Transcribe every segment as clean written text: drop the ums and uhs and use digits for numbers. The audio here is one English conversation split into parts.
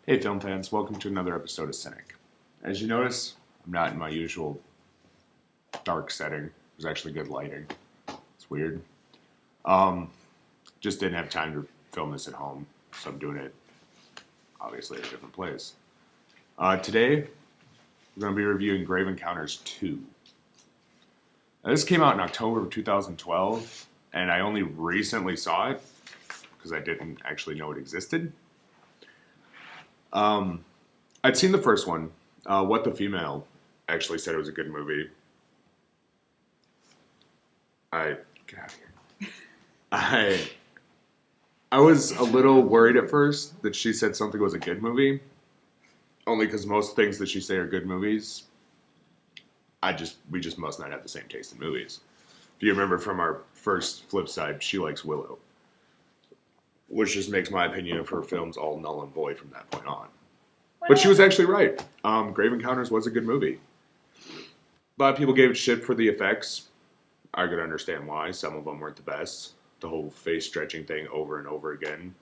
Hey film fans, welcome to another episode of Cynic. As you notice, I'm not in my usual dark setting. There's actually good lighting. It's weird. Just didn't have time to film this at home, so I'm doing it obviously at a different place. Today, we're going to be reviewing Grave Encounters 2. Now, this came out in October of 2012, and I only recently saw it because I didn't actually know it existed. I'd seen the first one. What the Female actually said it was a good movie. Get out of here. I was a little worried at first that she said something was a good movie, only because most things that she say are good movies. We just must not have the same taste in movies. If you remember from our first flip side, she likes Willow, which just makes my opinion of her films all null and void from that point on. But she was actually right. Grave Encounters was a good movie. A lot of people gave it shit for the effects. I could understand why. Some of them weren't the best. The whole face stretching thing over and over again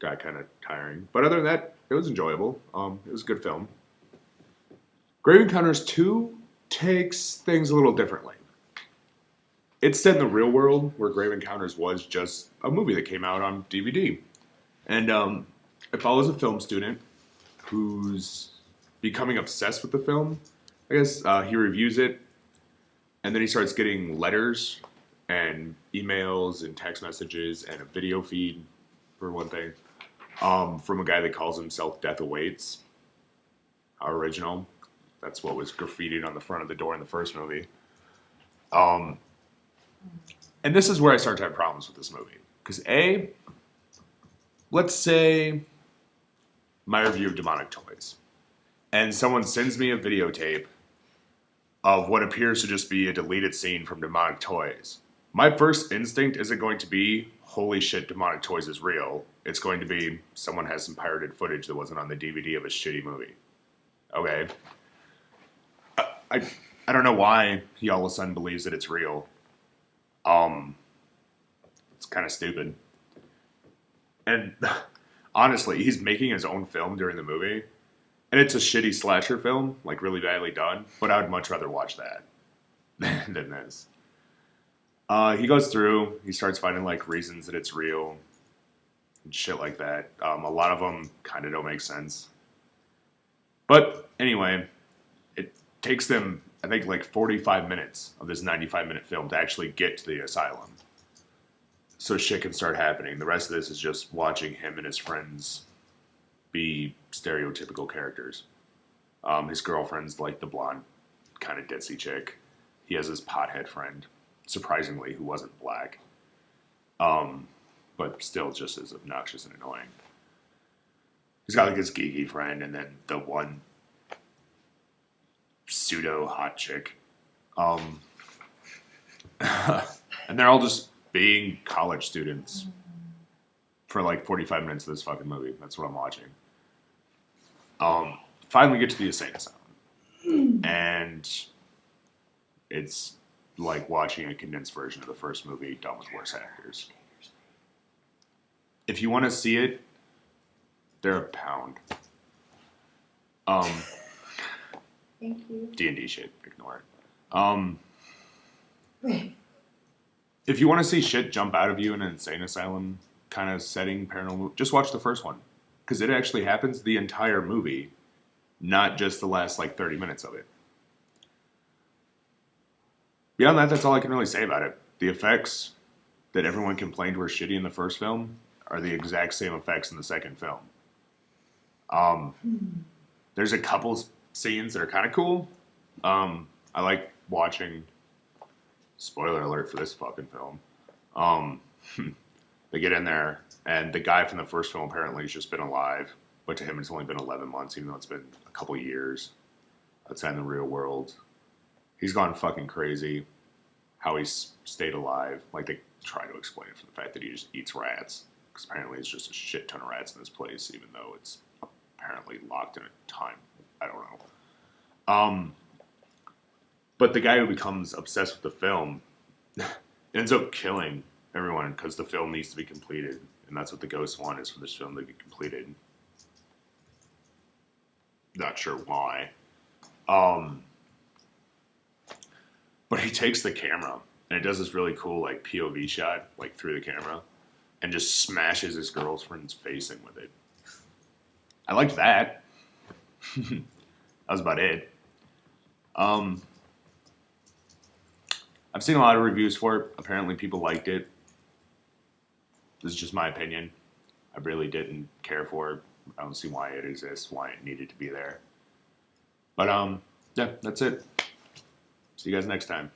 got kind of tiring. But other than that, it was enjoyable. It was a good film. Grave Encounters 2 takes things a little differently. It's set in the real world, where Grave Encounters was just a movie that came out on DVD. And it follows a film student who's becoming obsessed with the film. I guess he reviews it, and then he starts getting letters and emails and text messages and a video feed, for one thing, from a guy that calls himself Death Awaits. How original. That's what was graffitied on the front of the door in the first movie. And this is where I start to have problems with this movie. Because let's say my review of Demonic Toys, and someone sends me a videotape of what appears to just be a deleted scene from Demonic Toys. My first instinct isn't going to be, holy shit, Demonic Toys is real. It's going to be, someone has some pirated footage that wasn't on the DVD of a shitty movie. Okay. I don't know why he all of a sudden believes that it's real. It's kind of stupid. And honestly, he's making his own film during the movie, and it's a shitty slasher film, like really badly done, but I would much rather watch that than this. He goes through, he starts finding like reasons that it's real and shit like that. A lot of them kind of don't make sense. But anyway, it takes them, I think, like 45 minutes of this 95-minute film to actually get to the asylum. So shit can start happening. The rest of this is just watching him and his friends be stereotypical characters. His girlfriend's like the blonde, kind of ditzy chick. He has his pothead friend, surprisingly, who wasn't black. But still just as obnoxious and annoying. He's got like his geeky friend, and then the one pseudo hot chick. And they're all just being college students for like 45 minutes of this fucking movie. That's what I'm watching. Finally get to the insane asylum. And it's like watching a condensed version of the first movie done with worse actors. If you want to see it, they're £1. Thank you. D&D shit, ignore it. If you want to see shit jump out of you in an insane asylum kind of setting, paranormal, just watch the first one. Because it actually happens the entire movie, not just the last like 30 minutes of it. Beyond that, that's all I can really say about it. The effects that everyone complained were shitty in the first film are the exact same effects in the second film. There's a couple scenes that are kind of cool. I like watching, spoiler alert for this fucking film, they get in there, and the guy from the first film apparently has just been alive, but to him it's only been 11 months, even though it's been a couple years outside in the real world. He's gone fucking crazy how he's stayed alive. Like, they try to explain it from the fact that he just eats rats, because apparently it's just a shit ton of rats in this place, even though it's apparently locked in a time. I don't know. But the guy who becomes obsessed with the film ends up killing everyone because the film needs to be completed. And that's what the ghosts want, is for this film to be completed. Not sure why. But he takes the camera and it does this really cool like POV shot like through the camera and just smashes his girlfriend's face in with it. I liked that. That was about it. I've seen a lot of reviews for it. Apparently people liked it. This is just my opinion. I really didn't care for it. I don't see why it exists, why it needed to be there. But yeah, that's it. See you guys next time.